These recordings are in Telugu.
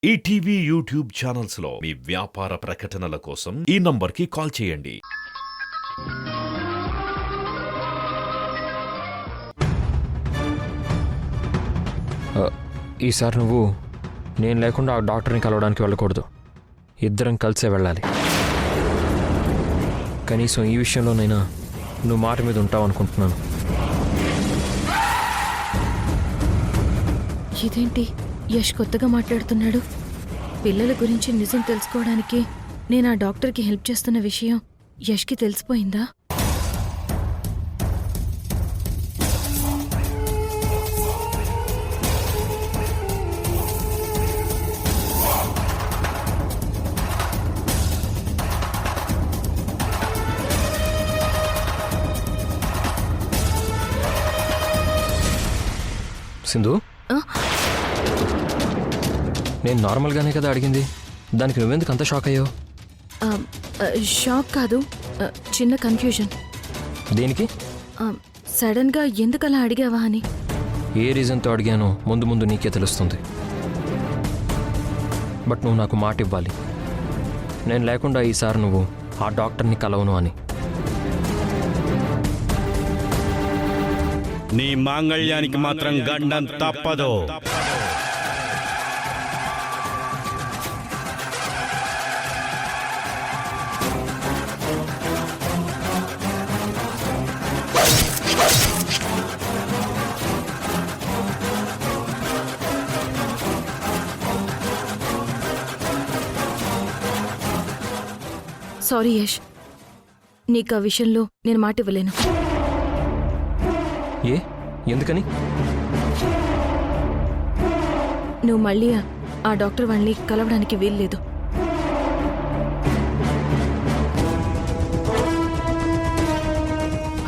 ఈటీవీ యూట్యూబ్ ఛానల్స్ లో మీ వ్యాపార ప్రకటనల కోసం ఈ నంబర్కి కాల్ చేయండి. ఈసారి నువ్వు నేను లేకుండా ఆ డాక్టర్ని కలవడానికి వెళ్ళకూడదు. ఇద్దరం కలిసే వెళ్ళాలి. కనీసం ఈ విషయంలోనైనా నువ్వు మాట మీద ఉంటావు అనుకుంటున్నాను. ఇదేంటి యష్ కొత్తగా మాట్లాడుతున్నాడు? పిల్లల గురించి నిజం తెలుసుకోవడానికి నేను ఆ డాక్టర్కి హెల్ప్ చేస్తున్న విషయం యష్కి తెలిసిపోయిందా? సింధు, నేను నార్మల్గానే కదా అడిగింది, దానికి నువ్వెందుకు అంత షాక్ అయ్యావు? షాక్ కాదు, చిన్న కన్ఫ్యూజన్. దేనికి? సడన్గా ఎందుకలా అడిగావా అని. ఏ రీజన్తో అడిగానో ముందు ముందు నీకే తెలుస్తుంది. బట్ నువ్వు నాకు మాట ఇవ్వాలి, నేను లేకుండా ఈసారి నువ్వు ఆ డాక్టర్ని కలవను అని. నీ మాంగళ్యానికి మాత్రం గండం తప్పదు. సారీ యష్, నీకు ఆ విషయంలో నేను మాట ఇవ్వలేను. ఏ? ఎందుకని? నువ్వు మళ్ళీ ఆ డాక్టర్ వాళ్ళని కలవడానికి వీల్లేదు.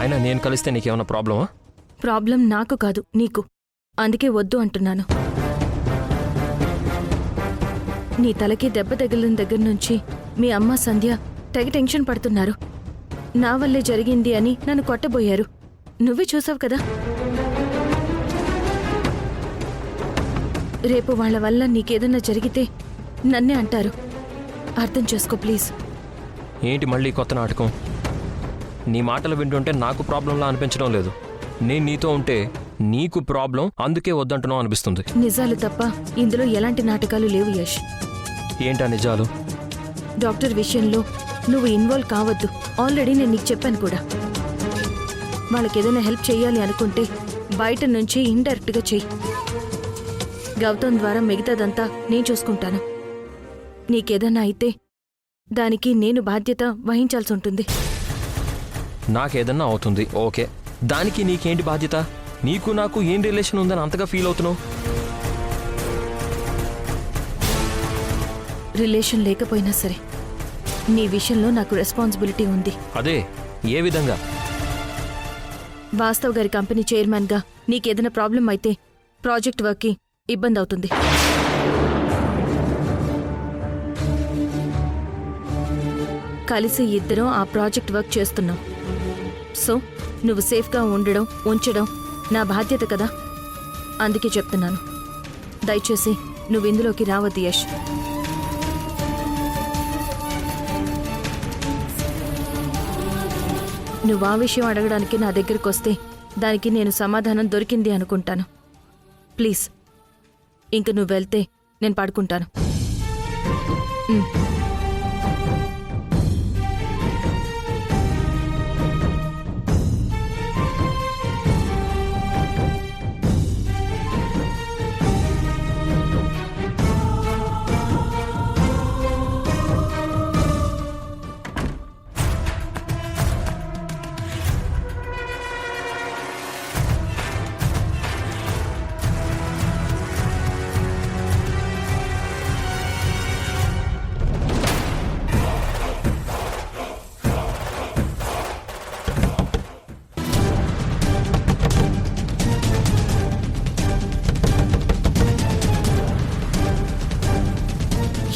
అయినా నేను కలిస్తే నీకేమన్నా ప్రాబ్లమా? ప్రాబ్లం నాకు కాదు, నీకు. అందుకే వద్దు అంటున్నాను. నీ తలకి దెబ్బ తగిలిన దగ్గర నుంచి మీ అమ్మ సంధ్య తెగ టెన్షన్ పడుతున్నారు. నా వల్లే జరిగింది అని నన్ను కొట్టబోయారు. నువ్వే చూసావు కదా. రేపు వాళ్ళ వల్ల నీకేదన్నా జరిగితే నన్నే అంటారు. అర్థం చేసుకో ప్లీజ్. ఏంటి మళ్ళీ కొత్త నాటకం? నీ మాటలు వింటుంటే నాకు ప్రాబ్లంలా అనిపించడం లేదు. నేను నీతో ఉంటే నీకు ప్రాబ్లం, అందుకే వద్దంటున్నావు అనిపిస్తుంది. నిజాలు తప్ప ఇందులో ఎలాంటి నాటకాలు లేవు యష్. ఏంటా నిజాలు? డాక్టర్ విషయంలో నువ్వు ఇన్వాల్వ్ కావద్దు. ఆల్రెడీ నేను నీకు చెప్పాను కూడా. వాళ్ళకేదైనా హెల్ప్ చేయాలి అనుకుంటే బయట నుంచి ఇండైరెక్ట్గా చెయ్యి. గౌతమ్ ద్వారా మిగతాదంతా నేను చూసుకుంటాను. నీకేదన్నా అయితే దానికి నేను బాధ్యత వహించాల్సి ఉంటుంది. నాకేదన్నా అవుతుంది, ఓకే. దానికి నీకేంటి బాధ్యత? నీకు నాకు ఏం రిలేషన్ ఉందని అంతగా ఫీల్ అవుతున్నావు? రిలేషన్ లేకపోయినా సరే నీ విషయంలో నాకు రెస్పాన్సిబిలిటీ ఉంది. అదే, ఏ విధంగా? వాస్తవ్ గారి కంపెనీ చైర్మన్గా నీకేదైనా ప్రాబ్లం అయితే ప్రాజెక్ట్ వర్క్కి ఇబ్బంది అవుతుంది. కలిసి ఇద్దరం ఆ ప్రాజెక్ట్ వర్క్ చేస్తున్నాం. సో నువ్వు సేఫ్గా ఉండడం, ఉంచడం నా బాధ్యత కదా. అందుకే చెప్తున్నాను, దయచేసి నువ్వు ఇందులోకి రావద్దు యష్. నువ్వు ఆ విషయం అడగడానికి నా దగ్గరకు వస్తే దానికి నేను సమాధానం దొరికింది అనుకుంటాను. ప్లీజ్, ఇంక నువ్వు వెళ్తే నేను పడుకుంటాను.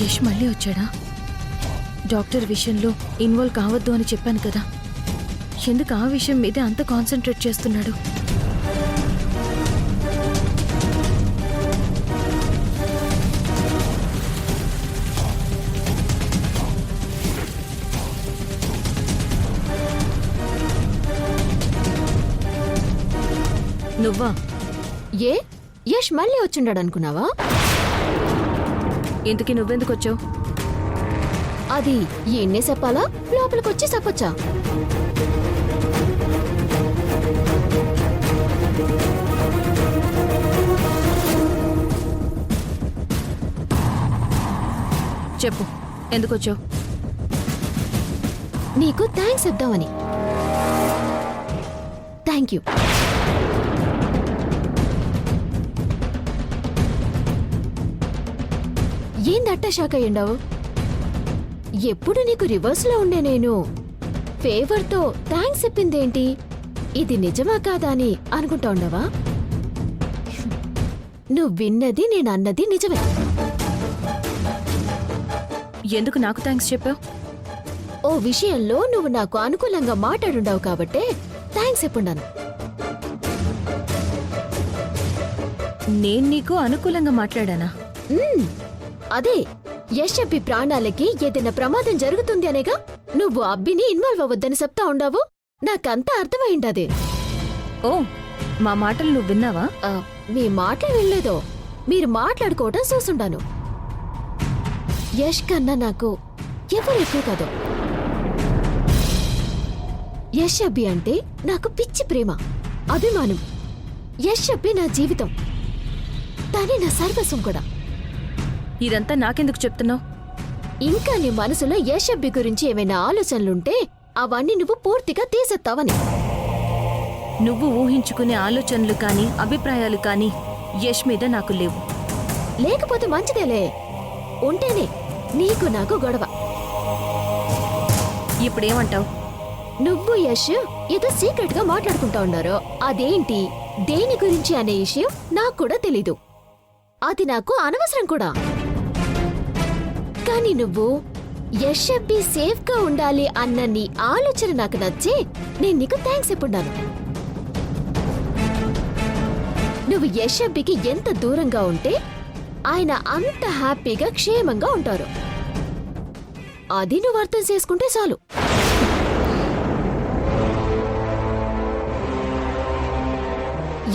యష్ మళ్ళీ వచ్చాడా? డాక్టర్ విషయంలో ఇన్వాల్వ్ కావద్దు అని చెప్పాను కదా. ఎందుకు ఆ విషయం మీదే అంత కాన్సంట్రేట్ చేస్తున్నాడు? నువ్వా? ఏ యష్ మళ్ళీ వచ్చిండాడు అనుకున్నావా? ఇంతకీ నువ్వెందుకు వచ్చావు? అది ఎన్నే చెప్పాలా, లోపలికొచ్చి చెప్పొచ్చా? చెప్పు, ఎందుకు వచ్చావు? నీకు థ్యాంక్స్ చెప్దామని. Thank you. ఏందట్టా షాక్ అయ్యిండావు? ఎప్పుడు నీకు రివర్స్లో ఉండే నేను ఫేవర్తో థ్యాంక్స్ చెప్పిందేంటి? ఇది నిజమా కాదా అని అనుకుంటా ఉండవా? నువ్వు విన్నది నేను అన్నది నిజమే. ఎందుకు నాకు థ్యాంక్స్ చెప్పావు? ఓ విషయంలో నువ్వు నాకు అనుకూలంగా మాట్లాడుండావు కాబట్టే థ్యాంక్స్ చెప్పుండాను. నేను నీకు అనుకూలంగా మాట్లాడానా? అదే యష్ అబ్బి ప్రాణాలకి ఏదైనా ప్రమాదం జరుగుతుంది అనేగా నువ్వు అబ్బిని ఇన్వాల్వ్ అవ్వద్దని చెప్తా ఉండావు. నాకంతా అర్థమైండది. ఓ, మా మాటలు నువ్వు విన్నావా? మీ మాటలు వినలేదో, మీరు మాట్లాడుకోవటం చూసుండాను. యష్ కన్నా నాకు ఎవరు ఎక్కువ కాదు. యష్ అబ్బి అంటే నాకు పిచ్చి ప్రేమ, అభిమానం. యష్ అబ్బి నా జీవితం, తనే నా సర్వస్వం కూడా. ఇదంతా నాకెందుకు చెప్తున్నావు? ఇంకా నీ మనసులో యష్ అబ్బి గురించి ఏమైనా ఆలోచనలుంటే అవన్నీ నువ్వు పూర్తిగా తీసేస్తావని. నువ్వు ఊహించుకునే ఆలోచనలు కానీ అభిప్రాయాలు కానీ యష్ మీద నాకు లేవు. లేకపోతే మంచిదేలే, ఉంటేనే నీకు నాకు గొడవ. ఇప్పుడేమంటావు? నువ్వు యష్ ఏదో సీక్రెట్ గా మాట్లాడుకుంటా ఉన్నారో, అదేంటి దేని గురించి అనే విషయం నాకు కూడా తెలీదు. అది నాకు అనవసరం కూడా. కానీ నువ్వు యష్ అబ్బి సేఫ్ గా ఉండాలి అన్న నీ ఆలోచన నాకు నచ్చి నేను నీకు థ్యాంక్స్ చెప్పుండాను. నువ్వు యష్ అబ్బికి ఎంత దూరంగా ఉంటే ఆయన అంత హ్యాపీగా క్షేమంగా ఉంటారు. అది నువ్వు అర్థం చేసుకుంటే చాలు.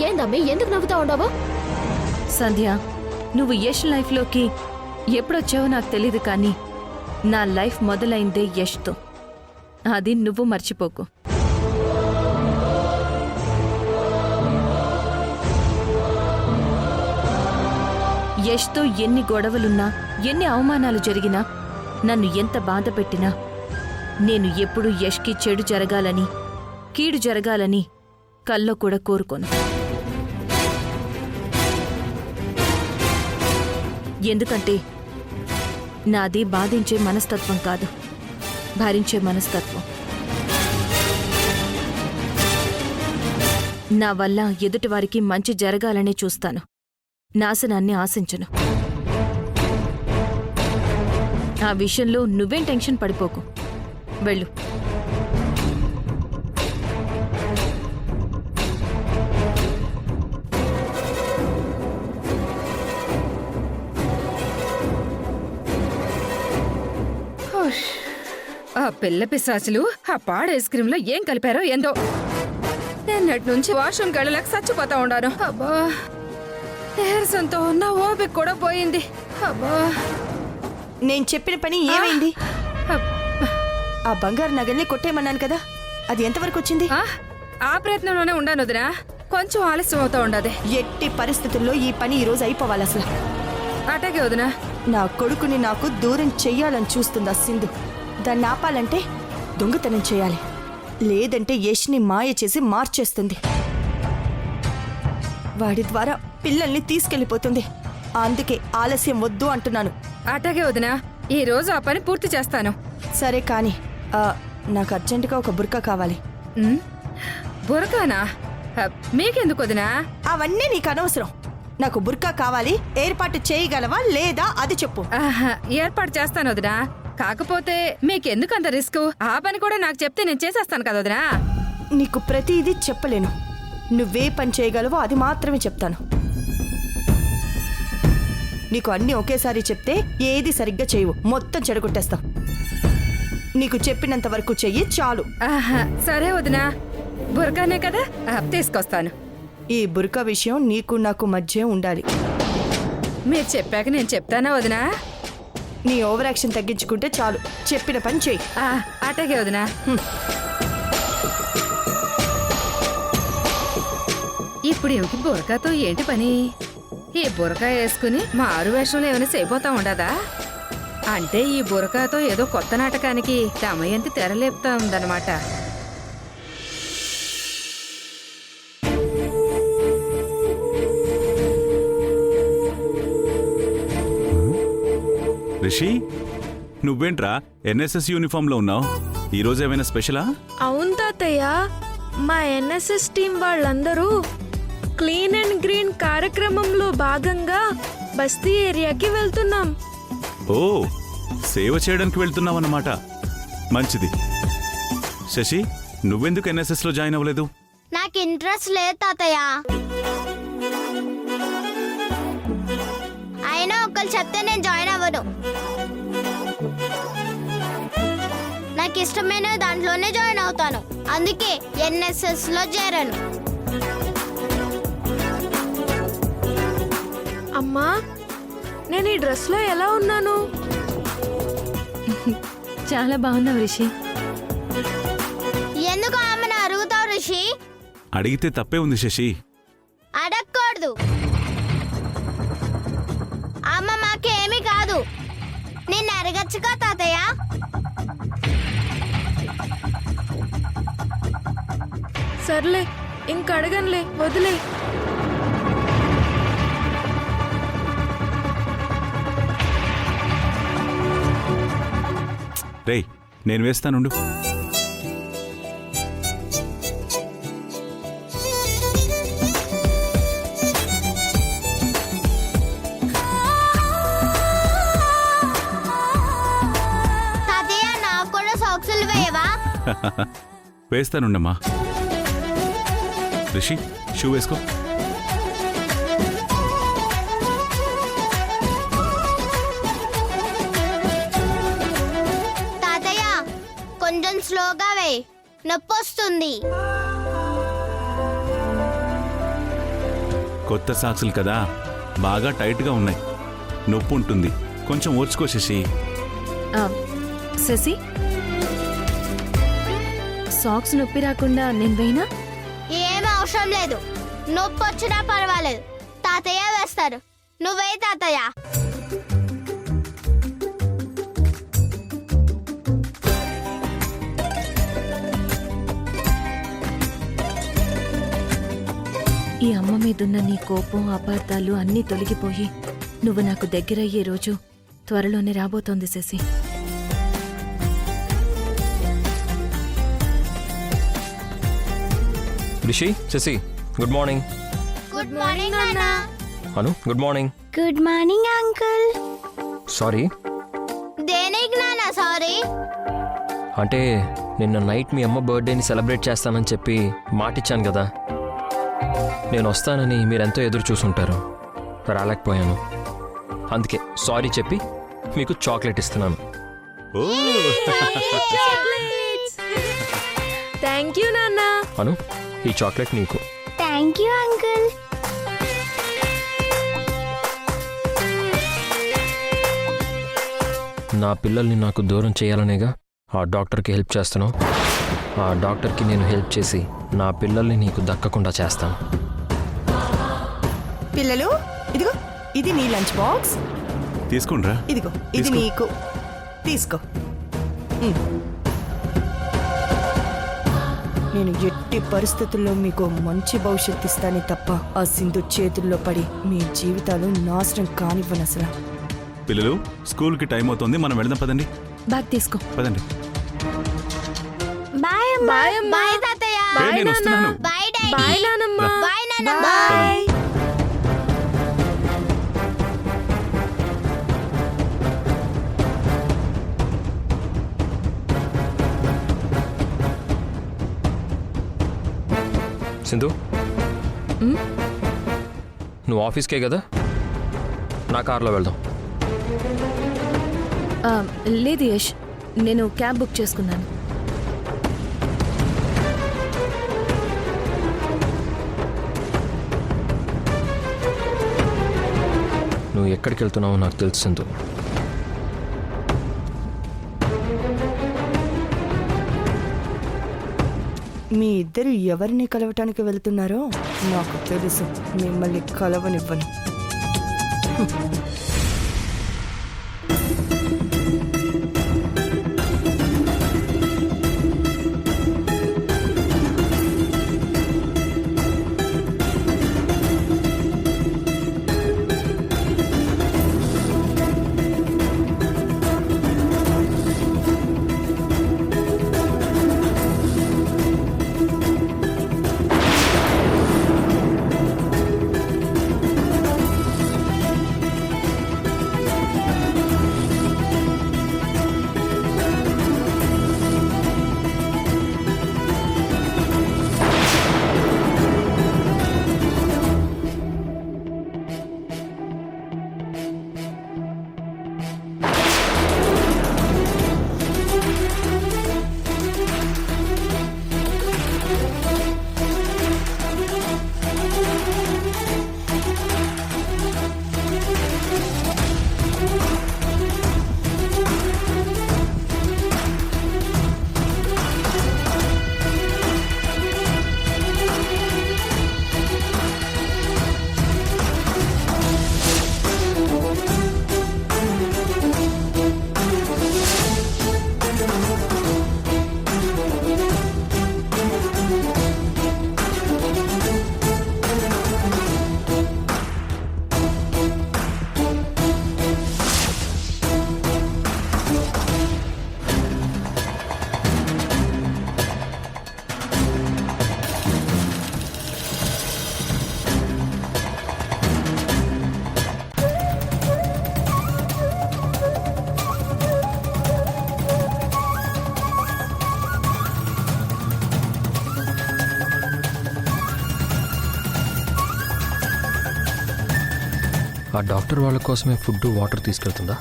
ఏందమ్మి ఎందుకు నవ్వుతా ఉండవా? సంధ్య, నువ్వు యష్ లైఫ్లోకి ఎప్పుడొచ్చావో నాకు తెలీదు, కానీ నా లైఫ్ మొదలైందే యష్తో. అది నువ్వు మర్చిపోకు. యష్తో ఎన్ని గొడవలున్నా, ఎన్ని అవమానాలు జరిగినా, నన్ను ఎంత బాధ పెట్టినా నేను ఎప్పుడూ యష్కి చెడు జరగాలని, కీడు జరగాలని కల్లో కూడా కోరుకోను. ఎందుకంటే నాది బాధించే మనస్తత్వం కాదు, భరించే మనస్తత్వం. నా వల్ల ఎదుటివారికి మంచి జరగాలనే చూస్తాను, నాశనాన్ని ఆశించను. ఆ విషయంలో నువ్వేం టెన్షన్ పడిపోకు. వెళ్ళు. ఆ పిల్ల పిశాచులు ఆ పాడ ఐస్ క్రీమ్ లో ఏం కలిపారో ఏందో. నిన్నటి నుంచి వాష్రూమ్కి వెళ్ళలేక చచ్చిపోతా ఉండాను. అబ్బా, నీరసంతో నా ఓపిక కూడా పోయింది. అబ్బా, నేను చెప్పిన పని ఏమైంది? ఆ బంగారు నగల్ని కొట్టేయమన్నాను కదా, అది ఎంతవరకు వచ్చింది? ఆ ప్రయత్నంలోనే ఉండాను వదినా. కొంచెం ఆలస్యం అవుతా ఉండదు. ఎట్టి పరిస్థితుల్లో ఈ పని ఈ రోజు అయిపోవాలి. అసలు అటాగే వదినా. నా కొడుకుని నాకు దూరం చెయ్యాలని చూస్తుందా సింధు. దాన్ని ఆపాలంటే దొంగతనం చేయాలి, లేదంటే యష్ని మాయ చేసి మార్చేస్తుంది. వాడి ద్వారా పిల్లల్ని తీసుకెళ్లిపోతుంది. అందుకే ఆలస్యం వద్దు అంటున్నాను. అటాగే వదినా, ఈ రోజు ఆ పని పూర్తి చేస్తాను. సరే కానీ నాకు అర్జెంటుగా ఒక బుర్కా కావాలి. బురకానా? మీకెందుకు వదినా? అవన్నీ నీకు అనవసరం. నాకు బుర్కా కావాలి. ఏర్పాటు చేయగలవా లేదా అది చెప్పు. ఏర్పాటు చేస్తాను వదినా. కాకపోతే మీకెందుకు అంత రిస్క్? ఆ పని కూడా నాకు చెప్తే నేను చేసేస్తాను కదా వదినా. నీకు ప్రతిదీ చెప్పలేను. నువ్వే పని చేయగలవో అది మాత్రమే చెప్తాను. నీకు అన్నీ ఒకేసారి చెప్తే ఏది సరిగ్గా చేయవు, మొత్తం చెడగొట్టేస్తావు. నీకు చెప్పినంత వరకు చెయ్యి చాలు. సరే వదినా, బురకానే కదా, తీసుకొస్తాను. ఈ బురకా విషయం నీకు నాకు మధ్య ఉండాలి. మీరు చెప్పాక నేను చెప్తానా వదినా? నీ ఓవర్ యాక్షన్ తగ్గించుకుంటే చాలు. చెప్పిన పని చెయ్యి. అటకే వదినా. ఇప్పుడు ఏమిటి బురకాతో ఏంటి పని? ఈ బురకా వేసుకుని మా ఆరు వేషంలో ఏమైనా చేయబోతా ఉండదా? అంటే ఈ బురకాతో ఏదో కొత్త నాటకానికి దమయంతి తెరలేపుతా ఉందన్నమాట. రిషి, నువ్వేంట్రా ఎన్ఎస్ఎస్ యూనిఫామ్లో ఉన్నావు? ఈరోజు ఏమైనా స్పెషలా? అవును తాతయ్య, మా ఎన్ఎస్ఎస్ టీం వాళ్ళందరూ క్లీన్ అండ్ గ్రీన్ కార్యక్రమంలో భాగంగా బస్తీ ఏరియాకి వెళ్తున్నాం. ఓ, సేవ చేయడానికి వెళ్తున్నావన్నమాట. మంచిది. శశి, నువ్వెందుకు ఎన్ఎస్ఎస్లో జాయిన్ అవ్వలేదు? నాకు ఇంట్రెస్ట్ లేదు తాతయ్య. అయినా ఒకళ్ళు చెప్తే నేను జాయిన్ అవ్వను. నాకు ఇష్టమైన దాంట్లోనే జాయిన్ అవుతాను. అందుకే ఎన్ఎస్ఎస్ లో చేరాను. అమ్మా, నేను ఈ డ్రెస్ లో ఎలా ఉన్నాను? చాలా బాగున్నావు రిషి. ఎందుకు ఆమెను అడుగుతావు రిషి? అడిగితే తప్పే ఉంది శశి. అడగకూడదు. అమ్మ మాకేమీ కాదు. నిన్ను అడగచ్చుగా తాతయ్య. సర్లే, ఇంక అడగనులే, వదిలే. రేయ్, నేను వేస్తానుండు. తాతయ్య నాకు కూడా సాక్సులు వేయవా? వేస్తానుండమ్మా. రిషి, షూ వేసుకో. తాతయ్య కొంచెం స్లోగా వేయ్, నొప్పి వస్తుంది. కొత్త సాక్సులు కదా, బాగా టైట్గా ఉన్నాయి. నొప్పి ఉంటుంది. కొంచెం ఓర్చుకో శశి. శశి, సాక్స్ నొప్పి రాకుండా నేను వేయినా? ఏం అవసరం లేదు. నొప్పి వచ్చినా పర్వాలేదు, తాతయ్య వేస్తారు. నువ్వే తాతయ్య. ఈ అమ్మ మీదున్న నీ కోపం, అపార్థాలు అన్నీ తొలగిపోయి నువ్వు నాకు దగ్గరయ్యే రోజు త్వరలోనే రాబోతోంది Sashi. Rishi, Sashi, good morning. Good morning నాన్న. Anu, good morning. Good morning uncle. Sorry. దేనికి నాన్న సారీ? అంటే నిన్న నైట్ మీ అమ్మ బర్త్డేని సెలబ్రేట్ చేస్తానని చెప్పి మాటిచ్చాను కదా. నేను వస్తానని మీరెంతో ఎదురు చూసుంటారు. రాలేకపోయాను. అందుకే సారీ చెప్పి మీకు చాక్లెట్ ఇస్తున్నాను. ఓ, థ్యాంక్ యూ నాన్న. అను, ఈ చాక్లెట్ నీకు. Thank you uncle. నా పిల్లల్ని నాకు దూరం చేయాలనేగా ఆ డాక్టర్కి హెల్ప్ చేస్తున్నావు. ఆ డాక్టర్కి నేను హెల్ప్ చేసి నా పిల్లల్ని నీకు దక్కకుండా చేస్తాను. పిల్లలు, ఇదిగో, ఇది నీ లంచ్ బాక్స్. తీసుకోండిరా. ఇదిగో, ఇది తీసుకో. నీకు. తీసుకో. నేను ఎట్టి పరిస్థితుల్లో మీకు మంచి భవిష్యత్తు ఇస్తానే తప్ప ఆ సింధు చేతుల్లో పడి మీ జీవితాలు నాశనం కానివ్వను అసలు. పిల్లలు, స్కూల్కి టైం అవుతుంది, మనం వెళ్దాం. పదండి బ్యాగ్ తీసుకో. పదండి. బాయ్ అమ్మా. బాయ్ అమ్మా. బాయ్ తాతయ్య. ఏ, నేను వస్తున్నాను. Bye daddy. బాయ్ నానమ్మ. బాయ్ నాన్న. బాయ్. సింధు, నువ్వు ఆఫీస్కే కదా, నా కార్లో వెళ్దాం. లేదు యష్, నేను క్యాబ్ బుక్ చేసుకున్నాను. నువ్వు ఎక్కడికి వెళ్తున్నావో నాకు తెలుసు సింధు. మీ ఇద్దరు ఎవరిని కలవటానికి వెళ్తున్నారో నాకు తెలుసు. మిమ్మల్ని కలవనివ్వను. ఆ డాక్టర్ వాళ్ళ కోసమే ఫుడ్ వాటర్ తీసుకెళ్తుందా?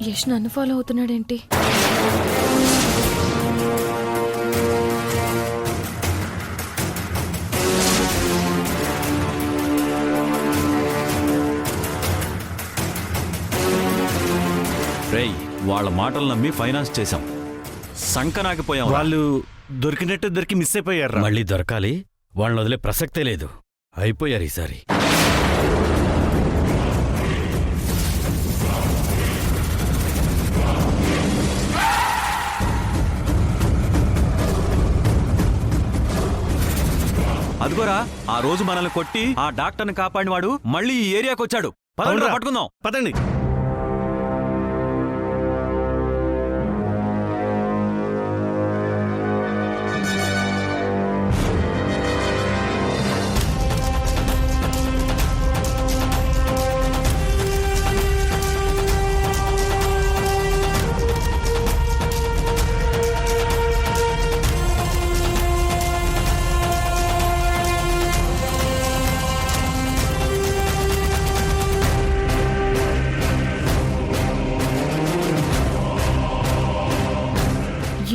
యష్ నన్ను ఫాలో అవుతున్నాడేంటి? రేయ్, వాళ్ళ మాటలు నమ్మి ఫైనాన్స్ చేశాం, సంకనాకిపోయాం. వాళ్ళు దొరికి మిస్ అయిపోయారు. మళ్ళీ దొరకాలి, వాళ్ళని వదిలే ప్రసక్తే లేదు. అయిపోయారు ఈసారి. అదిగోరా, ఆ రోజు మనల్ని కొట్టి ఆ డాక్టర్ని కాపాడినవాడు మళ్ళీ ఈ ఏరియాకి వచ్చాడు. పదండ్రా, పట్టుకుందాం. పదండి.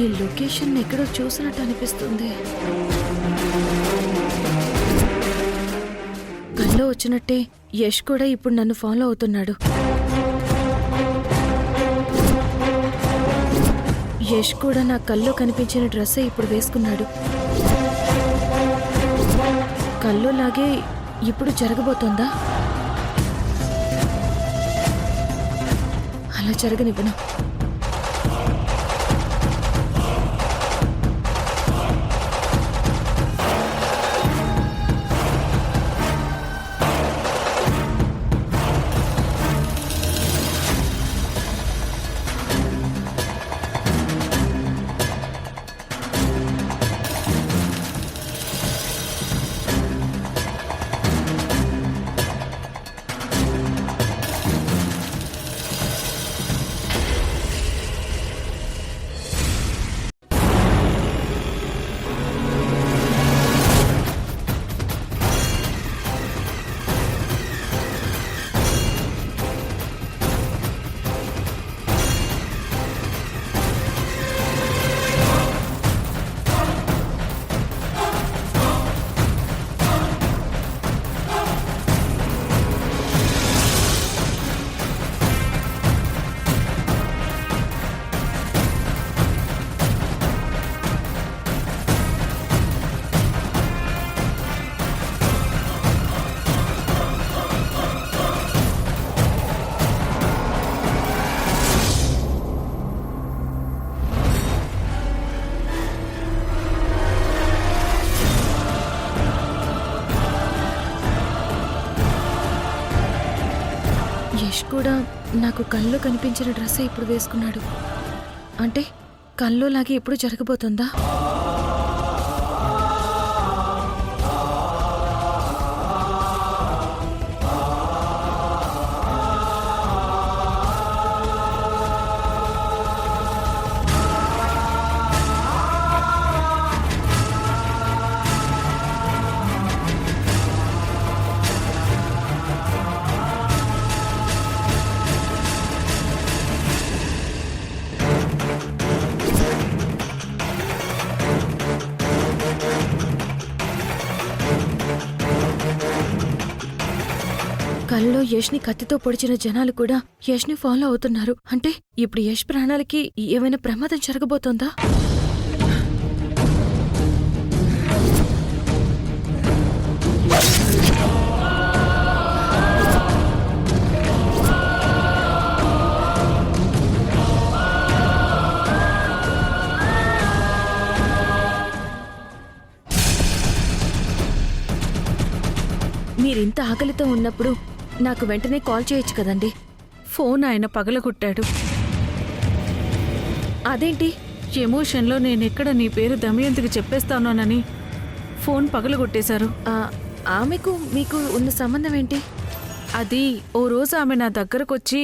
ఈ లొకేషన్ ఎక్కడో చూసినట్టు అనిపిస్తుంది. కల్లో వచ్చినట్టే యష్ కూడా ఇప్పుడు నన్ను ఫాలో అవుతున్నాడు. యష్ కూడా నా కల్లో కనిపించిన డ్రెస్సే ఇప్పుడు వేసుకున్నాడు. కల్లోలాగే ఇప్పుడు జరగబోతోందా? అలా జరగనివ్వను. యష్ కూడా నాకు కల్లో కనిపించిన డ్రెస్సే ఇప్పుడు వేసుకున్నాడు. అంటే కల్లో లాగే ఎప్పుడు జరగబోతుందా? కల్లో యష్ని కత్తితో పొడిచిన జనాలు కూడా యష్ని ఫాలో అవుతున్నారు. అంటే ఇప్పుడు యష్ ప్రాణాలకి ఏమైనా ప్రమాదం జరగబోతోందా? మీరింత ఆకలితో ఉన్నప్పుడు నాకు వెంటనే కాల్ చేయొచ్చు కదండి. ఫోన్ ఆయన పగలగొట్టాడు. అదేంటి? ఎమోషన్లో నేనెక్కడ నీ పేరు దమయంతికి చెప్పేస్తానోనని ఫోన్ పగలగొట్టేశారు. ఆమెకు మీకు ఉన్న సంబంధం ఏంటి? అది ఓ రోజు ఆమె నా దగ్గరకొచ్చి